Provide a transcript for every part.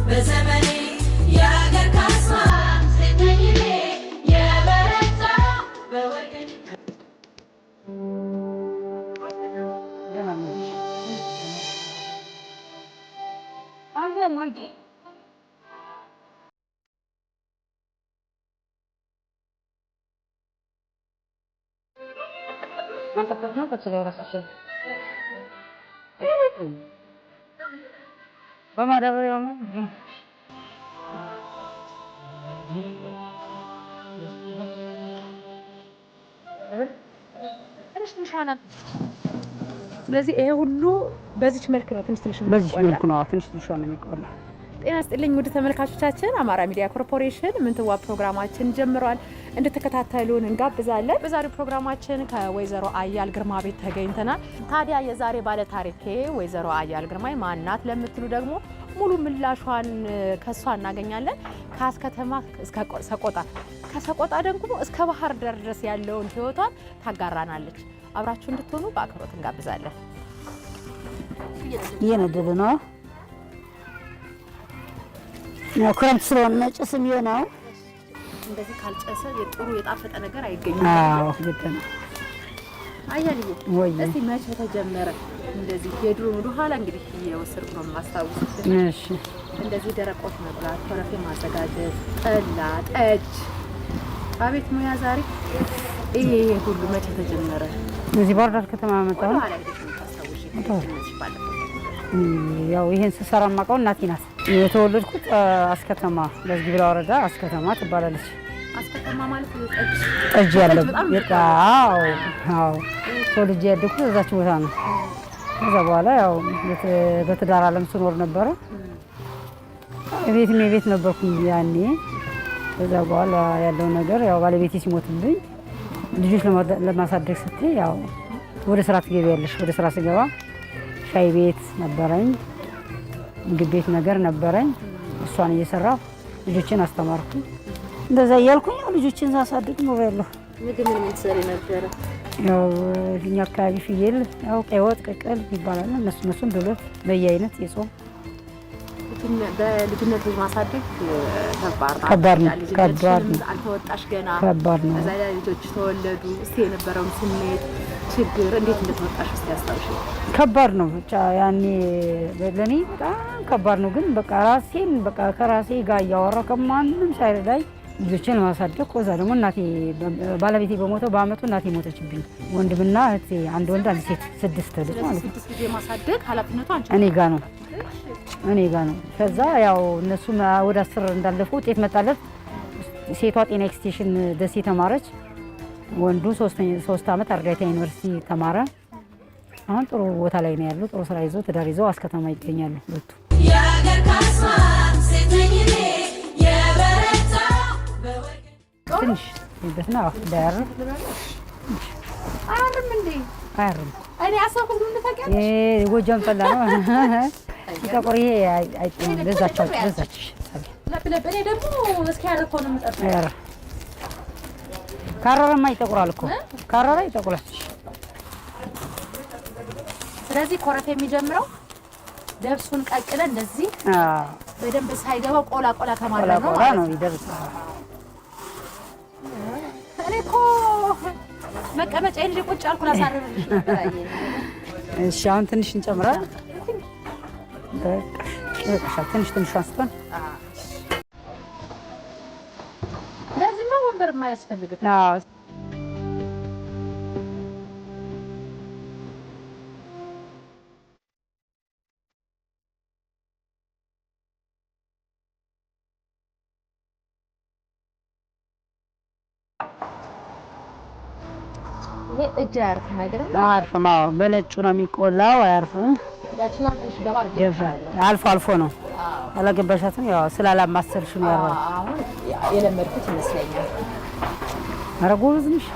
በዘመኔ የአገር ካስማ ስትነኝኔ የበረታ በወገን ስለዚህ ይሄ ሁሉ በዚች መልክ ነው ትንሽ በዚች መልኩ ነው ትንሽ ነው የሚቆላው። ጤና ይስጥልኝ ውድ ተመልካቾቻችን፣ አማራ ሚዲያ ኮርፖሬሽን ምንትዋብ ፕሮግራማችን ጀምሯል። እንድትከታተሉን እንጋብዛለን። በዛሬው ፕሮግራማችን ከወይዘሮ አያል ግርማ ቤት ተገኝተናል። ታዲያ የዛሬ ባለ ታሪኬ ወይዘሮ አያል ግርማ ማናት ለምትሉ ደግሞ ሙሉ ምላሿን ከሷ እናገኛለን። ከአስከተማ እስከ ሰቆጣ፣ ከሰቆጣ ደግሞ እስከ ባህር ዳር ድረስ ያለውን ህይወቷን ታጋራናለች። አብራችሁ እንድትሆኑ በአክብሮት እንጋብዛለን። እየነደደ ነው ነው ክረምት ስለሆነ ጭስም ይሆናል። እንደዚህ ካልጨሰ የጥሩ የጣፈጠ ነገር አይገኝም። አዎ ግድ ነው። አያልዬ ወይ እስቲ መቼ ተጀመረ እንደዚህ የድሮ ወደ ኋላ እንግዲህ እየወሰድኩ ነው የማስታውስ። እሺ እንደዚህ ደረቆች መብላት፣ ኮረፌ ማዘጋጀት፣ ጠላ፣ ጠጅ፣ አቤት ሙያ ዛሬ ይሄ ሁሉ መቼ ተጀመረ? እዚህ ባህር ዳር ከተማ መጣሁ። ያው ይሄን ስሰራ ማቀው እናቴ ናት። የተወለድኩት አስከተማ ለዝግብራ ወረዳ አስከተማ ትባላለች። አስከተማ ማለት ጠጅ ያለበት አዎ አዎ ተወልጄ ያደኩት እዛች ቦታ ነው። ከዛ በኋላ ያው በትዳር ዓለም ስኖር ነበረ። ቤት ነበርኩኝ ያኔ። ከዛ በኋላ ያለው ነገር ያው ባለቤቴ ሲሞትብኝ ልጆች ለማሳደግ ስትይ ያው ወደ ስራ ትገቢያለሽ። ወደ ስራ ስገባ ሻይ ቤት ነበረኝ፣ ምግብ ቤት ነገር ነበረኝ። እሷን እየሰራሁ ልጆችን አስተማርኩ። እንደዛ እያልኩኝ ልጆችን ሳሳድግ ኖሬያለሁ። ምግብ ምን ትሰሪ ነበር? ያው እኛ አካባቢ ፍየል ያው ቀይ ወጥ ቅቅል ይባላል። እነሱን ብሎት በየአይነት የጾም በልጅነት ልጅ ማሳደግ ከባድ ነው። አልተወጣሽ ገና ከባድ ነው። ከዛ ልጆች ተወለዱ። እስቲ የነበረውን ስሜት ችግር እንዴት እንደተወጣሽ እስቲ አስታውሽ። ከባድ ነው ብቻ ያኔ ለኔ በጣም ከባድ ነው። ግን በቃ ራሴን በቃ ከራሴ ጋር እያወራሁ ከማንም ሳይረዳኝ ልጆችን ማሳደግ። ከዛ ደግሞ እናቴ ባለቤቴ በሞተው በአመቱ እናቴ ሞተችብኝ። ወንድምና እህቴ አንድ ወንድ አንድ ሴት 6 ልጅ ማለት ነው። 6 ልጅ ማሳደግ ኃላፊነቱ አንቺ እኔ ጋር ነው። ከዛ ያው እነሱ ወደ 10 እንዳለፉ ውጤት መጣለት። ሴቷ ጤና ኤክስቴንሽን ደሴ ተማረች። ወንዱ 3 አመት አርጋይታ ዩኒቨርሲቲ ተማረ። አሁን ጥሩ ቦታ ላይ ነው ያለው። ጥሩ ስራ ይዞ ትዳር ይዞ አስከተማ ይገኛሉ ሁለቱ። የአገር ካስማ ስትነኝኔ የበረታ በወገን ትንሽ ይበትና ዳያር አያርም እንዴ? አያርም። እኔ አሰብኩት ምን ተፈቀደ? ጎጃም ጠላ ነው ይተቆር። ይሄ አይጥም ለዛች ለብለብ እኔ ደግሞ እስኪ ያረኮ ነው የምጠጣው። ያረ ካራራማ ይተቆራል እኮ ካራራ ይተቆራል። ስለዚህ ኮረፌ የሚጀምረው ደብሱን ቀቅለን እንደዚህ በደንብ ሳይገባው ቆላ ከማድረግ ነው። ቆላ ነው ይደርሳል። እኔ እኮ መቀመጫ እንጂ ቁጭ አልኩ ላሳርፍልሽ ነበር። እሺ አሁን ትንሽ እንጨምራለን። በቃ ትንሽ አንስተን ለዚህ ነው ወንበር የማያስፈልግም። አዎ ይሄ እጅ አያርፍም አይደለም? አያርፍም። አዎ በነጩ ነው የሚቆላው። አያርፍም። አልፎ አልፎ ነው። አላገባሻትም? ያው ስላላማሰልሽ ነው ያለው። አሁን የለመድኩት ይመስለኛል። ኧረ ጎበዝ ነሽ።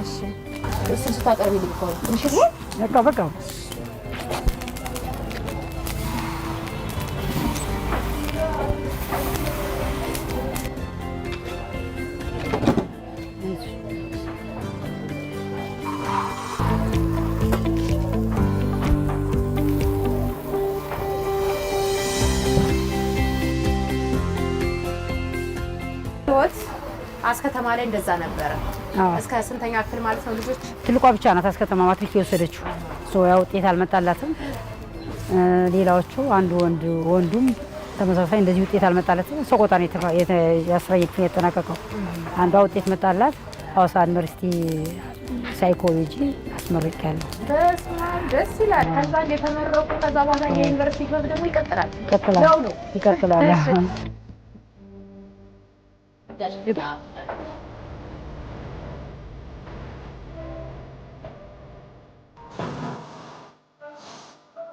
እሺ እሱ ስታቀርቢልኝ እኮ ትንሽ በቃ አስከተማ ላይ እንደዛ ነበረ። እስከ ስንተኛ ክፍል ማለት ነው ልጆች? ትልቋ ብቻ ናት አስከተማ ማትሪክ የወሰደችው። ያ ውጤት አልመጣላትም። ሌላዎቹ አንድ ወንዱም ተመሳሳይ እንደዚህ ውጤት አልመጣላትም። ሰቆጣ ነው የ10ኛ ክፍል ያጠናቀቀው። አንዷ ውጤት መጣላት ሐዋሳ ዩኒቨርሲቲ ሳይኮሎጂ አስመርቂያለሁ። ደስ ይላል። ከዛ እንደተመረቁ ከዛ በኋላ የዩኒቨርሲቲ ክለብ ደግሞ ይቀጥላል።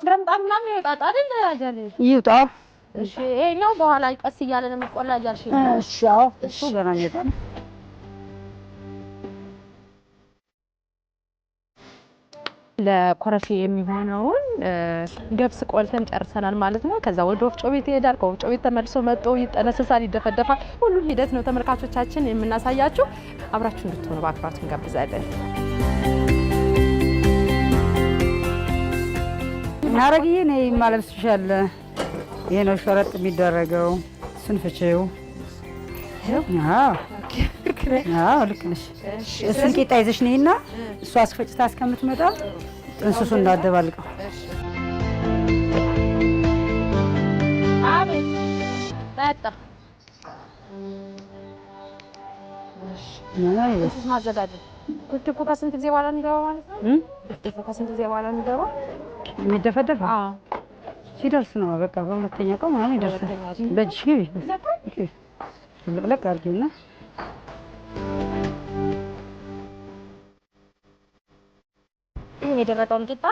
ረምጣምና ይወጣ አይደል? አጃሌ ይውጣ። እሺ ይሄኛው በኋላ ቀስ እያለ ነው የሚቆላ አጃልሽ። እሺ እሱ ገና ነው። ለኮረፌ የሚሆነውን ገብስ ቆልተን ጨርሰናል ማለት ነው። ከዛ ወደ ወፍጮ ቤት ይሄዳል። ከወፍጮ ቤት ተመልሶ መጥቶ ይጠነስሳል፣ ይደፈደፋል። ሁሉም ሂደት ነው ተመልካቾቻችን የምናሳያችሁ። አብራችሁ እንድትሆኑ በአክብሮት እንጋብዛለን። አረግዬ ነይ ማለብስሻለ። ይሄ ነው ሸረጥ የሚደረገው። እሱን ፍቺው። ልክ ነሽ። እሱን ቂጣ ይዘሽ ነይና እሷ አስፈጭታ እስከምትመጣ ጥንስሱ እንዳደባልቀው። ክትፎ ከስንት ጊዜ በኋላ የሚገባ ማለት ነው? ክትፎ ከስንት ጊዜ በኋላ የሚገባ የሚደፈደፋ? ሲደርስ ነው በቃ በሁለተኛ ቀን ምናምን ይደርሳል። በእጅሽ ግቢ ልቅለቅ አድርጊና የደረቀውን ቂጣ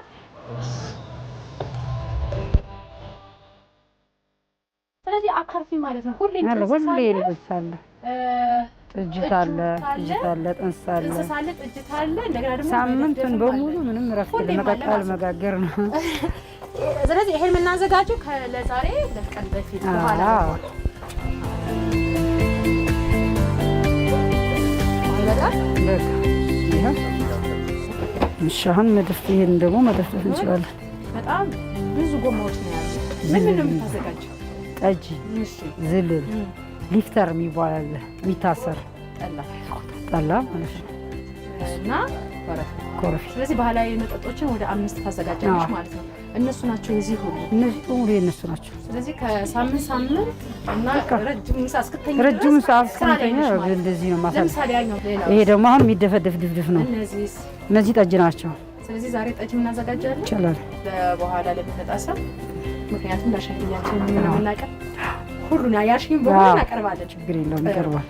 ስለዚህ አካርፊ ማለት ነው። ሁሌ ይልበሳል። ጥጅት አለ፣ ጥንስ አለ፣ እንደገና ደግሞ ሳምንቱን በሙሉ ምንም እረፍት ለመቀጠል መጋገር ነው። ስለዚህ ይሄን የምናዘጋጀው ለዛሬ 2 ቀን በፊት በኋላ አሁን ይሄን ደግሞ መደፍደፍ እንችላለን። በጣም ብዙ ጎማዎች ነው ያሉት። ምን ነው የምታዘጋጀው? ጠጅ፣ ዝልል፣ ሊፍተር የሚባል አለ፣ የሚታሰር ጠላ ማለት ነው እና ኮረፌ። ስለዚህ ባህላዊ መጠጦችን ወደ 5 ታዘጋጃለች ማለት ነው። እነሱ ናቸው የዚህ ሁሉ የእነሱ ናቸው። ስለዚህ ከሳምንት እና ረጅም ሰዓት እስከተኛ እንደዚህ ነው ማሳለፍ። ይሄ ደግሞ አሁን የሚደፈደፍ ድፍድፍ ነው። እነዚህ ጠጅ ናቸው። ስለዚህ ዛሬ ጠጅ እናዘጋጃለን ይችላል በኋላ ለሚመጣ ሰው። ምክንያቱም ለሻሂያችን ምን እናቀር ሁሉና ያሽኝ በኋላ እናቀርባለን። ችግር የለውም ይቀርባል።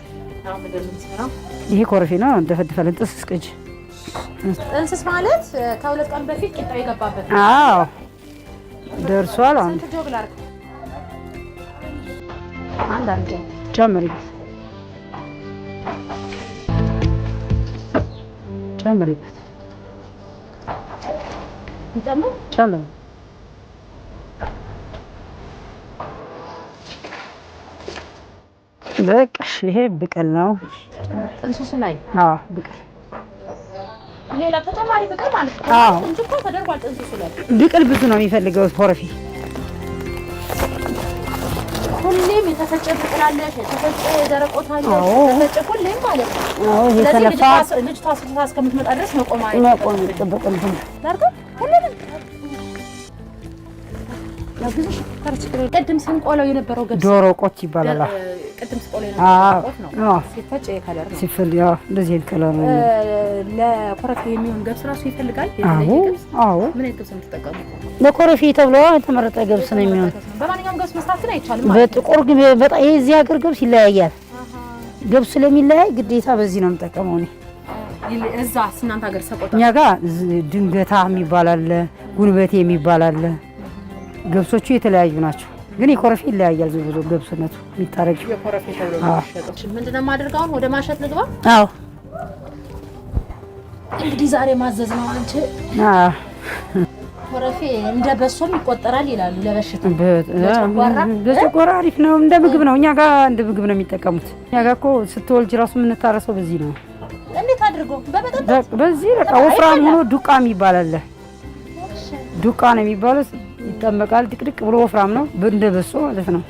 አሁን ምንድን ነው የምንሰራው? ይሄ ኮረፌ ነው። እንደፈደፈለን ጥንስስ ቅጅ። ጥንስስ ማለት ከ2 ቀን በፊት ቂጣው የገባበት። አዎ ደርሷል። አሁን ጆግ ላርክ አንዳንዴ ጨምሪበት ጨምሪ። በቃ ይሄ ብቅል ነው። ጥንስሱ ላይ ብቅል ሌላ ተጨማሪ ብቅል ማለት ነው እንጂ እኮ ተደርጓል። ጥንስሱ ላይ ብቅል ብዙ ነው የሚፈልገው ኮረፌ። ሁሌም የተፈጨ ብቅል አለ፣ የተፈጨ ደረቆት አለ፣ የተፈጨ ሁሌም ማለት ነው። ይሄ ተለፋ ልጅቷ እስከምትመጣ ድረስ መቆም ይጠበቅብን። ቅድም ስንቆለው የነበረው ገብስ ዶሮ ቆት ይባላል። ቅድም ስንቆለው የነበረው ቆት ነው ሲፈጭ ከለር ነው ሲፈል እንደዚህ ከለር ነው። ለኮረፌ የሚሆን ገብስ ራሱ ይፈልጋል። ምን አይነት ገብስ ነው የምትጠቀሙት? ለኮረፌ ተብሎ የተመረጠ ገብስ ነው የሚሆን። በማንኛውም ገብስ መስራት ግን አይቻልም። በጥቁር ግን በጣም የዚህ ሀገር ገብስ ይለያያል። ገብስ ስለሚለያይ ግዴታ በዚህ ነው የምጠቀመው እኔ። እዛ እናንተ ሀገር ሰቆጣ፣ እኛ ጋር ድንገታ የሚባል አለ፣ ጉንበቴ የሚባል አለ። ገብሶቹ የተለያዩ ናቸው፣ ግን የኮረፌ ይለያያል። ብዙ ገብስነቱ የሚታረግ የኮረፌ ተብሎ ነው። ምንድነው የማደርገው? ወደ ማሸት ልግባ። አዎ እንግዲህ ዛሬ ማዘዝ ነው። አንቺ ኮረፌ እንደ በሶም ይቆጠራል ይላሉ ለበሽታ። በጨጓራ አሪፍ ነው፣ እንደ ምግብ ነው። እኛ ጋር እንደ ምግብ ነው የሚጠቀሙት። እኛ ጋር እኮ ስትወልጅ ራሱ የምንታረሰው በዚህ ነው። እንዴት አድርጎ? በመጠጥ በዚህ በቃ ወፍራም ሆኖ ዱቃ የሚባል አለ። ዱቃ ነው የሚባለው። ይጠመቃል። ድቅድቅ ብሎ ወፍራም ነው፣ እንደ በሶ ማለት ነው።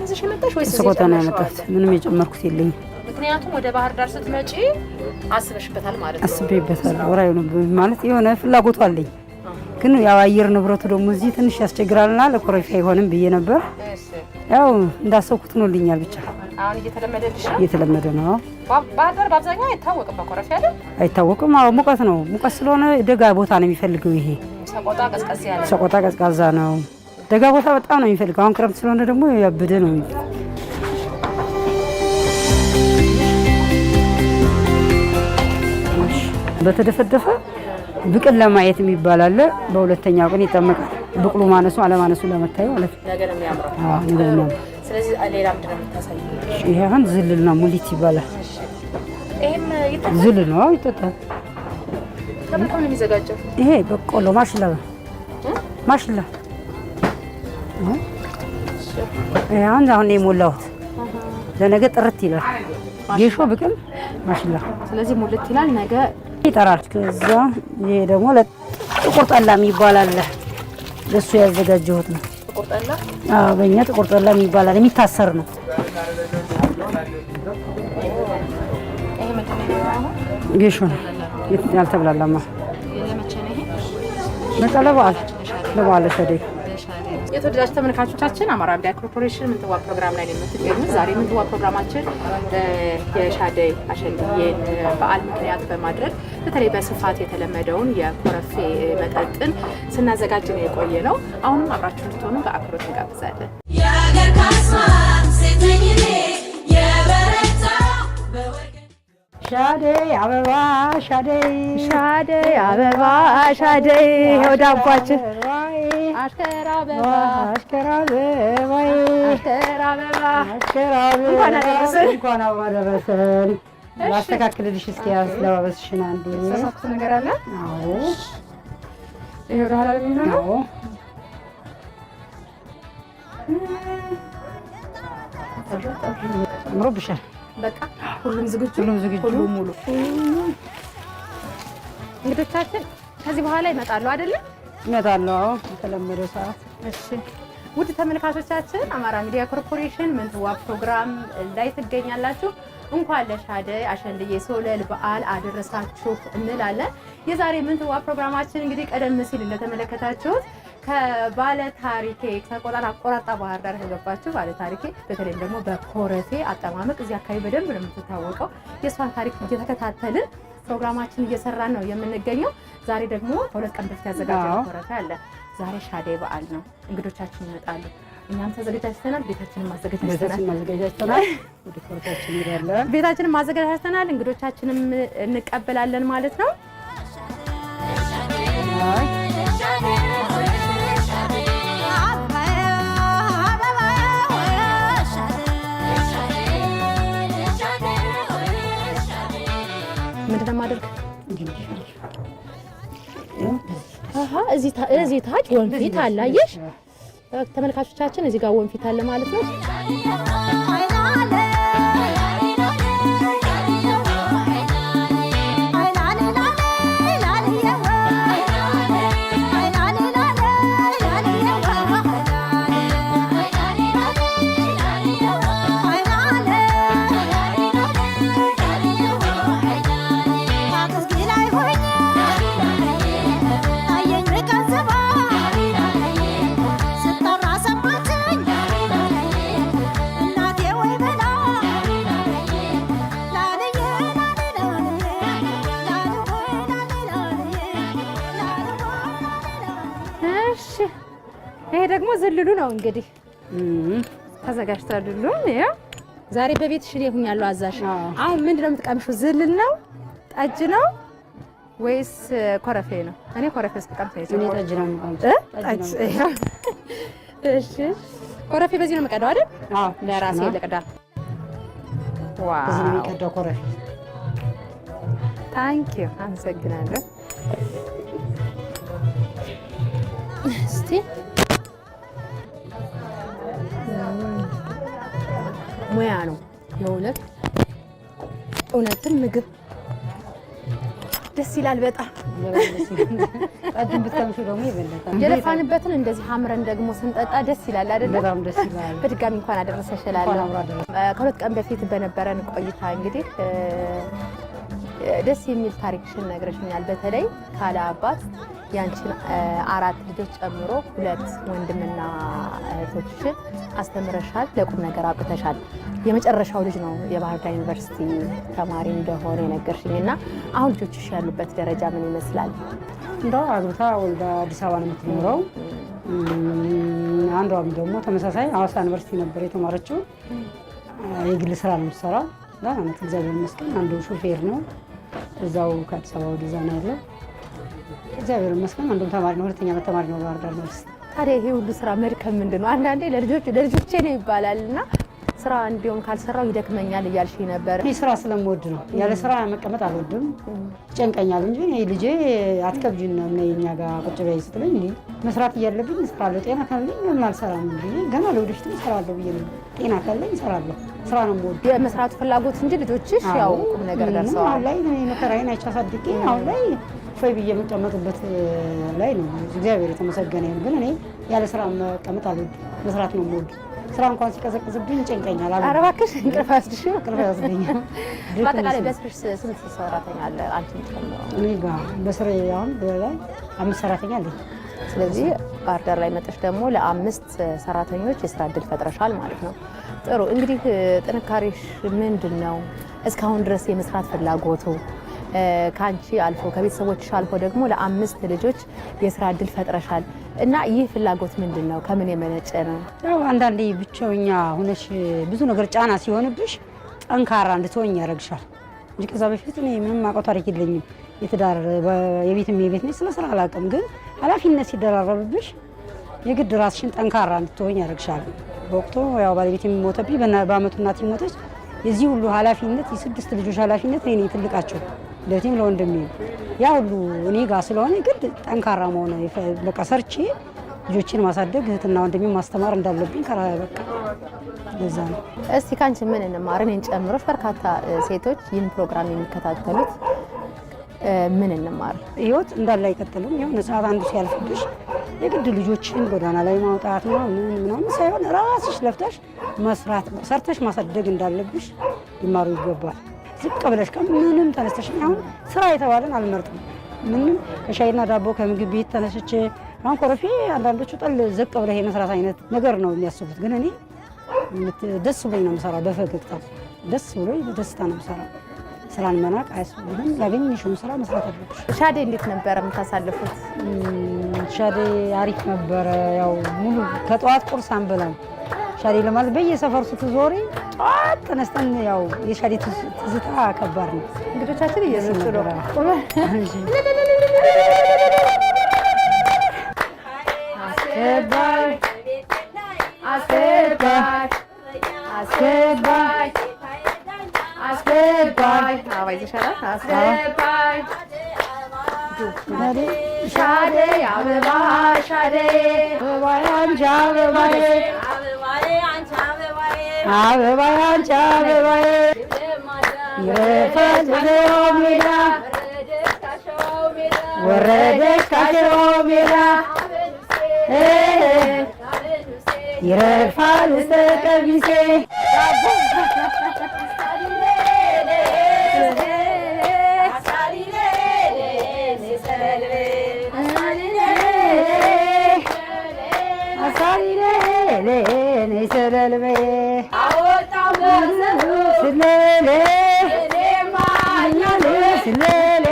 ይዘሽ መጣሽ ወይስ ሰቆጣ ነው ያመጣሁት። ምንም የጨመርኩት የለኝም። ምክንያቱም ወደ ባህር ዳር ስትመጪ አስበሽበታል ማለት ነው። አስቤበታለሁ። ወራዩ ነው ማለት የሆነ ፍላጎቱ አለኝ። ግን ያው አየር ንብረቱ ደግሞ እዚህ ትንሽ ያስቸግራልና ለኮረፌ አይሆንም ብዬ ነበር። ያው እንዳሰብኩት ሆኖልኛል። ብቻ አሁን እየተለመደልሽ ነው? እየተለመደ ነው። ባህር ዳር በአብዛኛው አይታወቅም በኮረፌ አይደል? አይታወቅም። አዎ ሙቀት ነው። ሙቀት ስለሆነ ደጋ ቦታ ነው የሚፈልገው። ይሄ ሰቆጣ ቀዝቀዝ ያለ ነው። ሰቆጣ ቀዝቃዛ ነው። ደጋ ቦታ በጣም ነው የሚፈልገው። አሁን ክረምት ስለሆነ ደግሞ ያብደ ነው። በተደፈደፈ ብቅል ለማየት የሚባል አለ። በሁለተኛው ቀን ይጠመቃል። ብቅሉ ማነሱ አለማነሱ ለመታየው ማለት ነው። ነገ ነው የሚያምረው። አዎ ነገ ነው የሚያምረው። ስለዚህ ሌላ ምንድን ነው የምታሳየው? ይሄ አሁን ዝልልና ሙሊት ይባላል። ይሄም ይጠጣል። ዝል ነው ይጠጣል። ከምን ነው የሚዘጋጀው? ይሄ በቆሎ ማሽላ ነው። ማሽላ አሁን የሞላሁት ለነገ ጥርት ይላል። ጌሾ ብቅል ማሽላ። ስለዚህ ሙልት ይላል፣ ነገ ይጠራል። ከዛ ይሄ ደግሞ ጥቁር ጠላ የሚባል አለ። ለሱ ያዘጋጀሁት ነው። ጥቁር ጠላ? አዎ በእኛ ጥቁር ጠላ የሚባል የሚታሰር ነው። ይሄ ምንድን ነው? ጌሾ ነው ያልተብላላማ። ለመቼ ነው ይሄ? በቃ ለበዓል ሸደይ። የተወደዳችሁ ተመልካቾቻችን አማራ ሚዲያ ኮርፖሬሽን ምንትዋ ፕሮግራም ላይ ነው የምትገኙት። ዛሬ ምንትዋ ፕሮግራማችን የሻደይ አሸንድዬን በዓል ምክንያት በማድረግ በተለይ በስፋት የተለመደውን የኮረፌ መጠጥን ስናዘጋጅ ነው የቆየ ነው። አሁንም አብራችሁ እንድትሆኑ በአክብሮት እንጋብዛለን። የአገር ካስማ ሴት ነኝ እኔ የበረታ በወገን ሻደይ አበባ ሻደይ ሻደይ አበባ ሻደይ ወደ አባችን አሽከራ አበባ አሽከራ አበባ አሽከራ አበባ አሽከራ አበባ እንኳን አደረሰን። ላስተካክልልሽ እስኪ አለባበስሽን አንዴ። ተሳክቶ ነገር አለ? አዎ ይሄ ባህላዊ ነው። አዎ አምሮብሻል። በቃ ሁሉም ዝግጁ፣ ሁሉም ሙሉ። እንግዶቻችን ከዚህ በኋላ ይመጣሉ አይደለም? ይመጣሉ። አዎ የተለመደው ሰዓት። እሺ ውድ ተመልካቾቻችን አማራ ሚዲያ ኮርፖሬሽን ምንትዋ ፕሮግራም ላይ ትገኛላችሁ። እንኳን ለሻደይ አሸንድዬ ሶለል በዓል አደረሳችሁ እንላለን። የዛሬ ምንትዋ ፕሮግራማችን እንግዲህ ቀደም ሲል እንደተመለከታችሁት ከባለ ታሪኬ ሰቆጣን አቆራጣ ባህር ዳር ከገባችሁ ባለ ታሪኬ በተለይም ደግሞ በኮረፌ አጠማመቅ እዚህ አካባቢ በደንብ ነው የምትታወቀው። የእሷን ታሪክ እየተከታተልን ፕሮግራማችን እየሰራን ነው የምንገኘው። ዛሬ ደግሞ ከሁለት ቀን በፊት ያዘጋጀነው ኮረፌ አለ። ዛሬ ሻደይ በዓል ነው። እንግዶቻችን ይመጣሉ። እኛም ተዘጋጅተናል። ቤታችንን ማዘጋጅተናል። ወደ ኮረፌያችን እንሄዳለን። ቤታችንን ማዘጋጅተናል። እንግዶቻችንም እንቀበላለን ማለት ነው። ምንድን ነው የማደርግ? እዚህ ታች ወንፊት አለ። አየሽ ተመልካቾቻችን፣ እዚህ ጋር ወንፊት አለ ማለት ነው። ይሄ ደግሞ ዝልሉ ነው እንግዲህ ተዘጋጅቷል። ሁሉም ያው ዛሬ በቤትሽ እኔ ሆኛለሁ አዛሽ። አሁን ምንድነው የምትቀምሺው? ዝልል ነው ጠጅ ነው ወይስ ኮረፌ ነው? እኔ ኮረፌ እስከቀምሽ ነው። ጠጅ ነው የምቀምሰው። እሺ ኮረፌ በዚህ ነው የምቀዳው አይደል? አዎ ለራሴ ልቅዳ። ዋው በዚህ ነው የሚቀዳው ኮረፌ። ታንኪዩ አመሰግናለሁ። እስቲ ሙያ ነው የእውነትም ምግብ ደስ ይላል በጣም ቀድም ብትቀምሹ ደግሞ ይበለጣል። የለፋንበትን እንደዚህ አምረን ደግሞ ስንጠጣ ደስ ይላል አይደል? በጣም ደስ ይላል። በድጋሚ እንኳን አደረሰሽ እላለሁ። ከሁለት ቀን በፊት በነበረን ቆይታ እንግዲህ ደስ የሚል ታሪክሽን ነግረሽኛል። በተለይ ካለ አባት ያንቺን 4 ልጆች ጨምሮ 2 ወንድምና እህቶችሽን አስተምረሻል፣ ለቁም ነገር አብቅተሻል። የመጨረሻው ልጅ ነው የባህር ዳር ዩኒቨርሲቲ ተማሪ እንደሆነ የነገርሽኝና አሁን ልጆችሽ ያሉበት ደረጃ ምን ይመስላል? እንደው አግብታ ወልዳ አዲስ አበባ ነው የምትኖረው። አንዷም ደግሞ ተመሳሳይ ሐዋሳ ዩኒቨርሲቲ ነበር የተማረችው። የግል ስራ ነው የምትሰራው። ለአመት እግዚአብሔር ይመስገን። አንዱ ሹፌር ነው እዛው ከአዲስ አበባ ወደዛ ነው ያለው። እግዚአብሔር ይመስገን። አንዱም ተማሪ ነው፣ ሁለተኛ ዓመት ተማሪ ነው ባህር ዳር ዩኒቨርሲቲ። ታዲያ ይሄ ሁሉ ስራ መድከም ምንድን ነው? አንዳንዴ ለልጆቼ ነው ይባላልና ስራ እንዲሁም ካልሰራው ይደክመኛል እያልሽ ነበር። እኔ ስራ ስለምወድ ነው። ያለ ስራ መቀመጥ አልወድም፣ ይጨንቀኛል እንጂ እኔ ልጄ አትከብጂን ነው እኛ ጋር ቁጭ በይ ስትለኝ እኔ መስራት እያለብኝ እሰራለሁ። ጤና ካለኝ ምን አልሰራም ብዬ ገና ለወደፊት እሰራለሁ ብዬ ነው። ጤና ካለኝ እሰራለሁ። ስራ ነው የምወድ። የመስራቱ ፍላጎት እንጂ ልጆችሽ ያው ቁም ነገር ደርሰዋል። አሁን ላይ መከራዬን አይቼ አሳድጌ አሁን ላይ ፎይ ብዬ የምቀመጥበት ላይ ነው። እግዚአብሔር የተመሰገነ ይሁን። ግን እኔ ያለ ስራ መቀመጥ አልወድም፣ መስራት ነው የምወድ። ስራ እንኳን ሲቀዘቅዝብኝ ይጨንቀኛል። ኧረ እባክሽ እንቅልፍ አይወስድሽም? እንቅልፍ አይወስደኝም። በአጠቃላይ በስርሽ ስንት ሰራተኛ አለ አንቺን ጨምሮ? እኔ ጋር በስሬ አሁን በላይ 5 ሰራተኛ አለ። ስለዚህ ባህር ዳር ላይ መጥተሽ ደግሞ ለ5 ሰራተኞች የስራ እድል ፈጥረሻል ማለት ነው። ጥሩ። እንግዲህ ጥንካሬሽ ምንድን ነው? እስካሁን ድረስ የመስራት ፍላጎቱ ከአንቺ አልፎ ከቤተሰቦችሽ አልፎ ደግሞ ለ5 ልጆች የስራ እድል ፈጥረሻል እና ይህ ፍላጎት ምንድን ነው? ከምን የመነጨ ነው? ያው አንዳንዴ ብቻውኛ ሆነሽ ብዙ ነገር ጫና ሲሆንብሽ ጠንካራ እንድትሆኝ ያደርግሻል እንጂ ከዛ በፊት እኔ ምንም አውቀው ታሪክ የለኝም። የትዳር የቤትም የቤት ነኝ፣ ስለ ስራ አላውቅም። ግን ኃላፊነት ሲደራረብብሽ የግድ ራስሽን ጠንካራ እንድትሆኝ ያደርግሻል። በወቅቱ ያው ባለቤት የሚሞተብኝ በአመቱ እናት ሞተች። የዚህ ሁሉ ኃላፊነት የ6 ልጆች ኃላፊነት እኔ ትልቃቸው ለቲም ለወንድሜ ያ ሁሉ እኔ ጋር ስለሆነ ግድ ጠንካራ መሆን በቃ ሰርቼ ልጆችን ማሳደግ እህትና ወንድሜ ማስተማር እንዳለብኝ በቃ ለዛ ነው። እስቲ ካንቺ ምን እንማር? እኔን ጨምሮሽ በርካታ ሴቶች ይህን ፕሮግራም የሚከታተሉት ምን እንማር? ህይወት እንዳለ አይቀጥልም። የሆነ ሰዓት አንዱ ሲያልፍብሽ የግድ ልጆችን ጎዳና ላይ ማውጣት ምናምን ሳይሆን ራስሽ ለፍተሽ መስራት ሰርተሽ ማሳደግ እንዳለብሽ ሊማሩ ይገባል። ዝቅ ብለሽ ከምንም ተነስተሽ አሁን ስራ የተባለን አልመርጥም። ምንም ከሻይና ዳቦ ከምግብ ቤት ተነስቼ አሁን ኮረፌ አንዳንዶቹ ጠል ዝቅ ብለህ የመስራት አይነት ነገር ነው የሚያስቡት። ግን እኔ ደስ ብሎኝ ነው የምሰራው። በፈገግታ ደስ ብሎኝ በደስታ ነው የምሰራው። ስራን መናቅ አያስፈልግም። ያገኘሽውን ስራ መስራት አለብሽ። ሻዴ እንዴት ነበር የምታሳልፉት? ሻዴ አሪፍ ነበረ። ያው ሙሉ ከጠዋት ቁርስ አንበላም። ሻዴ ለማለት በየሰፈሩ ስትዞሪ ጠዋት ተነስተን ያው የሻዴ ትዝታ ከባድ ነው። እንግዶቻችን እየመጡ ነው። አስገባይ አስገባይ አስገባይ አስገባይ አባይ ዘሻላ አስገባይ ሻዴ አበባ ሻዴ አበባይ አንቺ አበባይ አበባይ አንቺ አበባይ የፈለገው ሜዳ ወረደች ካሸው ሜዳ ይረግፋል ውስጥ ቀሚሴ ሰለልቤ አወጣው ስለሌ ማኛል ስለሌ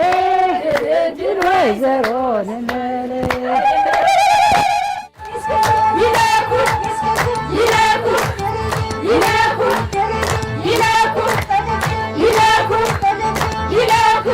ድል ወይዘሮ ስለሌ ይለኩ ይለኩ ይለኩ ይለኩ ይለኩ ይለኩ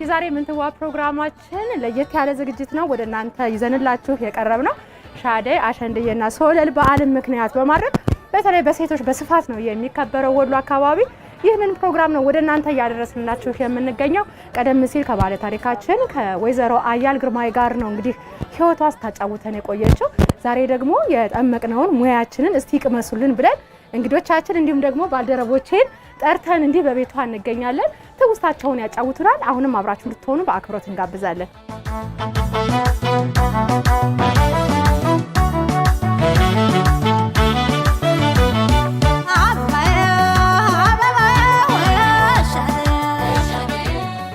የዛሬ ምንትዋ ፕሮግራማችን ለየት ያለ ዝግጅት ነው ወደ እናንተ ይዘንላችሁ የቀረብ ነው። ሻደይ አሸንድዬና ሶለል በዓልን ምክንያት በማድረግ በተለይ በሴቶች በስፋት ነው የሚከበረው ወሎ አካባቢ። ይህንን ፕሮግራም ነው ወደ እናንተ እያደረስንላችሁ የምንገኘው። ቀደም ሲል ከባለ ታሪካችን ከወይዘሮ አያል ግርማይ ጋር ነው እንግዲህ ህይወቷ ስታጫውተን የቆየችው። ዛሬ ደግሞ የጠመቅነውን ሙያችንን እስቲ ቅመሱልን ብለን እንግዶቻችን እንዲሁም ደግሞ ባልደረቦቼን ጠርተን እንዲህ በቤቷ እንገኛለን። ትውስታቸውን ያጫውቱናል። አሁንም አብራችሁ እንድትሆኑ በአክብሮት እንጋብዛለን።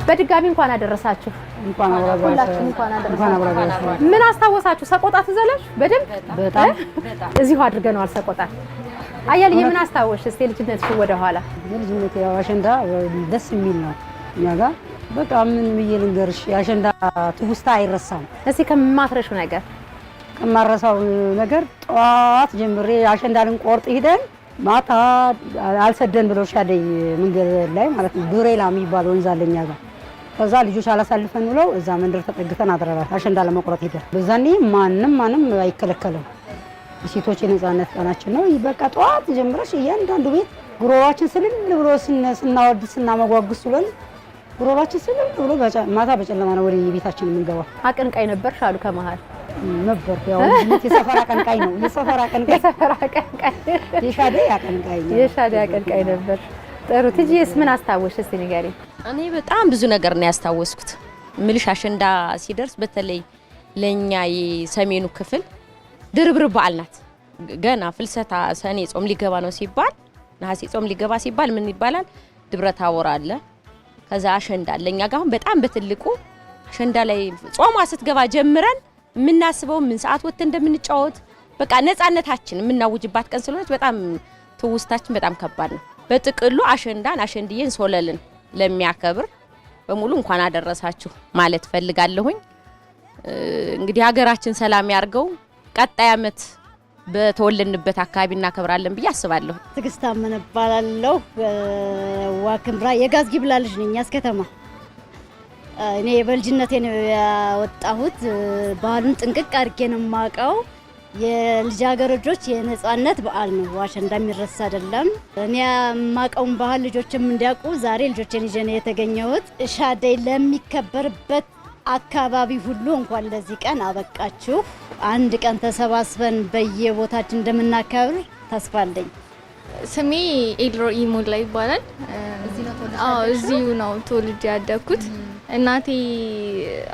በድጋሚ እንኳን አደረሳችሁ። እንኳን አብራችሁ ምን አስታወሳችሁ? ሰቆጣ ትዘለሽ በደንብ በጣም እዚሁ አድርገናል። ሰቆጣ አያልዬ ምን አስታወሽ? እስቲ ልጅነትሽ ወደ ኋላ። ልጅነቴ ያው አሸንዳ ደስ የሚል ነው እኛ ጋር። በቃ ምን ብዬ ልንገርሽ፣ የአሸንዳ ትውስታ አይረሳም። እስቲ ከማትረሹ ነገር ከማረሳው ነገር ጠዋት ጀምሬ አሸንዳ ልንቆርጥ ሂደን ማታ አልሰደን ብለው ሻደይ መንገድ ላይ ማለት ነው ዱሬላ የሚባል ወንዝ አለ እኛ ጋር። ከዛ ልጆች አላሳልፈን ብለው እዛ መንደር ተጠግተን አድረናል። አሸንዳ ለመቁረጥ ሄደን በዛኔ ማንም አይከለከለም። የሴቶች የነጻነት ቀናችን ነው። በቃ ጠዋት ጀምረሽ እያንዳንዱ ቤት ጉሮሯችን ስልል ብሎ ስናወድ ስናመጓግስ ብለን ጉሮሯችን ስልል ብሎ ማታ በጨለማ ነው ወደ ቤታችን የምንገባው። አቀንቃይ ነበርሽ አሉ ከመሃል ነበር። ያው የሰፈራ አቀንቃይ ነው። የሰፈራ አቀንቃይ የሻደይ አቀንቃይ ነበር። ጥሩ ትጂስ ምን አስታወሽ? እስቲ ንገሪኝ። እኔ በጣም ብዙ ነገር ነው ያስታወስኩት። ምልሽ አሸንዳ ሲደርስ በተለይ ለኛ የሰሜኑ ክፍል ድርብር በዓል ናት። ገና ፍልሰታ ሰኔ ጾም ሊገባ ነው ሲባል ነሐሴ ጾም ሊገባ ሲባል ምን ይባላል? ድብረ ታቦር አለ። ከዛ አሸንዳ ለኛ ጋር አሁን በጣም በትልቁ አሸንዳ ላይ ጾሟ ስትገባ ጀምረን የምናስበው ምን ሰዓት ወጥተን እንደምንጫወት በቃ ነፃነታችን የምናውጅባት ቀን ስለሆነች በጣም ትውስታችን በጣም ከባድ ነው። በጥቅሉ አሸንድዬን ሶለልን ለሚያከብር በሙሉ እንኳን አደረሳችሁ ማለት ፈልጋለሁኝ። እንግዲህ ሀገራችን ሰላም ያርገው። ቀጣይ አመት በተወለድንበት አካባቢ እናከብራለን ብዬ አስባለሁ። ትግስት አመነ እባላለሁ። ዋክምራ የጋዝ ጊብላ ልጅ ነኝ። አስከተማ እኔ በልጅነቴ ነው ያወጣሁት። ባህሉን ጥንቅቅ አድርጌ ነው የማውቀው። የልጃገረዶች የነጻነት በዓል ነው። አሸንዳ የሚረሳ አይደለም። እኔ የማውቀውን ባህል ልጆችም እንዲያውቁ ዛሬ ልጆቼን ይዤ ነው የተገኘሁት። ሻደይ ለሚከበርበት አካባቢ ሁሉ እንኳን ለዚህ ቀን አበቃችሁ። አንድ ቀን ተሰባስበን በየቦታችን እንደምናከብር ተስፋ አለኝ። ስሜ ኤልሮ ኢሞላ ይባላል። እዚሁ ነው ተወልጄ ያደግኩት። እናቴ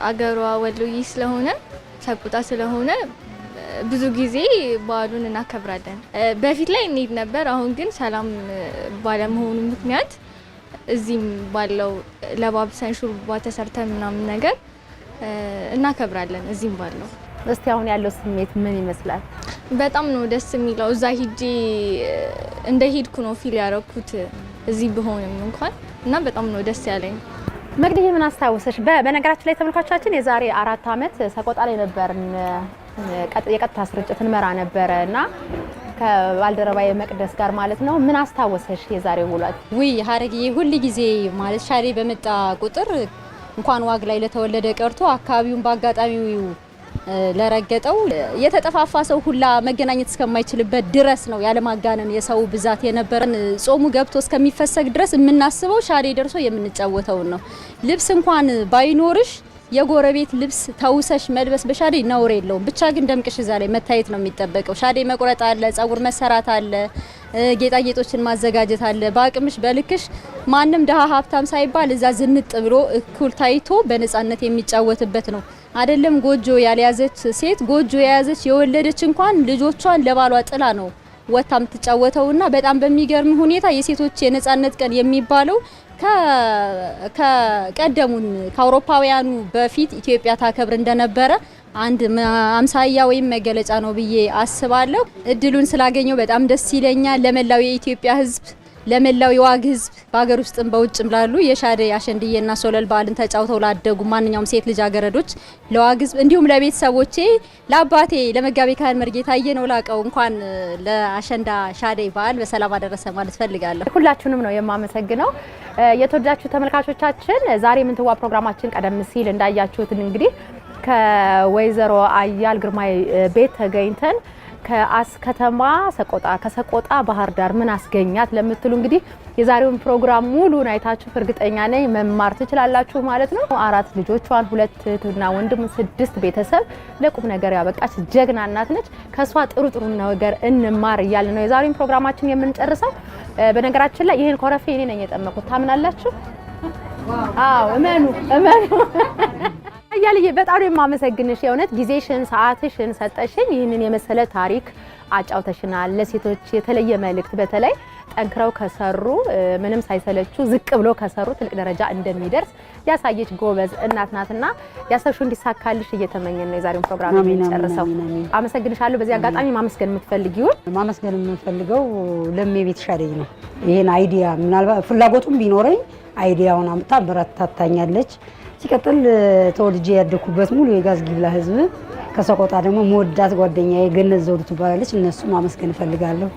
አገሯ ወሎዬ ስለሆነ ሰቆጣ ስለሆነ ብዙ ጊዜ በዓሉን እናከብራለን። በፊት ላይ እንሄድ ነበር። አሁን ግን ሰላም ባለመሆኑ ምክንያት እዚህም ባለው ለባብሰን ሹርባ ተሰርተን ምናምን ነገር እናከብራለን። እዚህም ባለው እስቲ አሁን ያለው ስሜት ምን ይመስላል? በጣም ነው ደስ የሚለው። እዛ ሂጄ እንደ ሄድኩ ነው ፊል ያረኩት እዚህ ቢሆንም እንኳን እና በጣም ነው ደስ ያለኝ። መግደዬ ምን አስታወሰሽ? በነገራችን ላይ ተመልካቾቻችን የዛሬ 4 አመት ሰቆጣ ላይ ነበርን። የቀጥታ ስርጭት እንመራ ነበረ እና ከባልደረባዬ መቅደስ ጋር ማለት ነው። ምን አስታወሰሽ የዛሬው ውሏት? ውይ ሀረግዬ ሁሉ ጊዜ ማለት ሻደይ በመጣ ቁጥር እንኳን ዋግ ላይ ለተወለደ ቀርቶ አካባቢውን በአጋጣሚው ለረገጠው የተጠፋፋ ሰው ሁላ መገናኘት እስከማይችልበት ድረስ ነው ያለማጋነን የሰው ብዛት የነበረን። ጾሙ ገብቶ እስከሚፈሰግ ድረስ የምናስበው ሻደይ ደርሶ የምንጫወተው ነው። ልብስ እንኳን ባይኖርሽ የጎረቤት ልብስ ተውሰሽ መልበስ በሻደይ ነውር የለውም። ብቻ ግን ደምቅሽ እዛ ላይ መታየት ነው የሚጠበቀው። ሻደይ መቁረጥ አለ፣ ጸጉር መሰራት አለ፣ ጌጣጌጦችን ማዘጋጀት አለ። በአቅምሽ በልክሽ ማንም ደሃ ሀብታም ሳይባል እዛ ዝንጥ ብሎ እኩል ታይቶ በነጻነት የሚጫወትበት ነው። አይደለም ጎጆ ያልያዘች ሴት ጎጆ የያዘች የወለደች እንኳን ልጆቿን ለባሏ ጥላ ነው ወታ የምትጫወተውና በጣም በሚገርም ሁኔታ የሴቶች የነጻነት ቀን የሚባለው ከቀደሙን ከአውሮፓውያኑ በፊት ኢትዮጵያ ታከብር እንደነበረ አንድ አምሳያ ወይም መገለጫ ነው ብዬ አስባለሁ። እድሉን ስላገኘው በጣም ደስ ይለኛል። ለመላው የኢትዮጵያ ሕዝብ፣ ለመላው የዋግ ሕዝብ በሀገር ውስጥም በውጭም ላሉ የሻደይ አሸንድዬና ሶለል በዓልን ተጫውተው ላደጉ ማንኛውም ሴት ልጃገረዶች ለዋግ ሕዝብ እንዲሁም ለቤተሰቦቼ ለአባቴ ለመጋቤ ካህን መርጌታዬ ነው ላቀው እንኳን ለአሸንዳ ሻደይ በዓል በሰላም አደረሰ ማለት ፈልጋለሁ። ሁላችሁንም ነው የማመሰግነው። የተወዳችሁ ተመልካቾቻችን ዛሬ ምንትዋ ፕሮግራማችን ቀደም ሲል እንዳያችሁት እንግዲህ ከወይዘሮ አያል ግርማይ ቤት ተገኝተን ከአስከተማ ሰቆጣ ከሰቆጣ ባህር ዳር ምን አስገኛት ለምትሉ እንግዲህ የዛሬውን ፕሮግራም ሙሉን አይታችሁ እርግጠኛ ነኝ መማር ትችላላችሁ ማለት ነው። 4 ልጆቿን 2 እህትና ወንድም 6 ቤተሰብ ለቁም ነገር ያበቃች ጀግና እናት ነች። ከሷ ጥሩ ነገር እንማር እያልን ነው የዛሬውን ፕሮግራማችን የምንጨርሰው። በነገራችን ላይ ይሄን ኮረፌ እኔ ነኝ የጠመቁት ታምናላችሁ? አዎ እመኑ። አያልዬ በጣም የማመሰግንሽ የእውነት ጊዜሽን ሰዓትሽን ሰጠሽኝ። ይህንን የመሰለ ታሪክ አጫውተሽናል። ለሴቶች የተለየ መልእክት በተለይ ጠንክረው ከሰሩ ምንም ሳይሰለቹ ዝቅ ብሎ ከሰሩ ትልቅ ደረጃ እንደሚደርስ ያሳየች ጎበዝ እናት ናትና ያሰብሽው እንዲሳካልሽ እየተመኘን ነው የዛሬውን ፕሮግራም የምንጨርሰው። አመሰግንሻለሁ። በዚህ አጋጣሚ ማመስገን የምትፈልጊው? ማመስገን የምፈልገው ለሜቤት ሻደይ ነው። ይሄን አይዲያ ምናልባት ፍላጎቱም ቢኖረኝ አይዲያውን አምጣ በረታታኛለች። ሲቀጥል ተወልጄ ያደኩበት ሙሉ የጋዝ ጊብላ ህዝብ ከሰቆጣ ደግሞ መወዳት ጓደኛዬ ገነት ዘውዱ ትባላለች። እነሱ ማመስገን እፈልጋለሁ።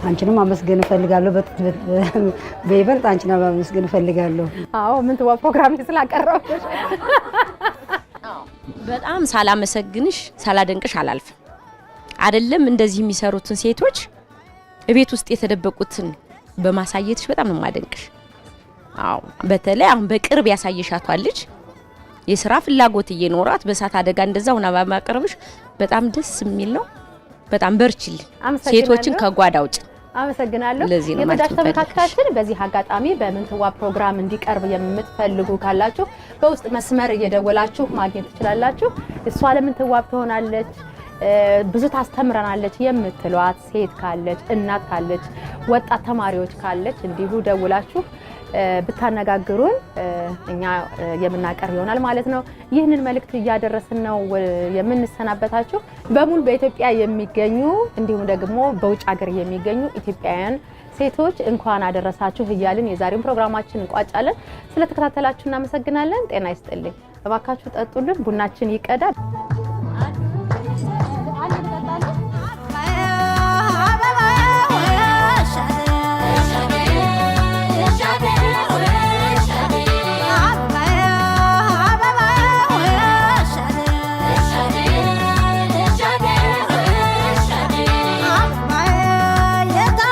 አንቺንም ማመስገን እፈልጋለሁ። በይበልጥ አንቺን ማመስገን እፈልጋለሁ። አዎ ምንትዋ ፕሮግራም ስላቀረብሽ በጣም ሳላመሰግንሽ ሳላደንቅሽ አላልፍም። አይደለም እንደዚህ የሚሰሩትን ሴቶች ቤት ውስጥ የተደበቁትን በማሳየትሽ በጣም ነው ማደንቅሽ። አዎ በተለይ አሁን በቅርብ ያሳየሻቷ ልጅ የሥራ ፍላጎት እየኖራት በእሳት አደጋ እንደዛው ሆና በማቀረብሽ በጣም ደስ የሚል ነው። በጣም በርችልኝ። ሴቶችን ከጓዳ ውጭ አመሰግናለሁ። የተወዳጅ ተመልካቾቻችን በዚህ አጋጣሚ በምንትዋ ፕሮግራም እንዲቀርብ የምትፈልጉ ካላችሁ በውስጥ መስመር እየደወላችሁ ማግኘት ትችላላችሁ። እሷ ለምንትዋ ትሆናለች ብዙ ታስተምረናለች የምትሏት ሴት ካለች እናት ካለች ወጣት ተማሪዎች ካለች እንዲሁ ደውላችሁ ብታነጋግሩን እኛ የምናቀርብ ይሆናል ማለት ነው። ይህንን መልእክት እያደረስን ነው የምንሰናበታችሁ። በሙሉ በኢትዮጵያ የሚገኙ እንዲሁም ደግሞ በውጭ ሀገር የሚገኙ ኢትዮጵያውያን ሴቶች እንኳን አደረሳችሁ እያልን የዛሬውን ፕሮግራማችን እንቋጫለን። ስለተከታተላችሁ እናመሰግናለን። ጤና ይስጥልኝ። እባካችሁ ጠጡልን፣ ቡናችን ይቀዳል።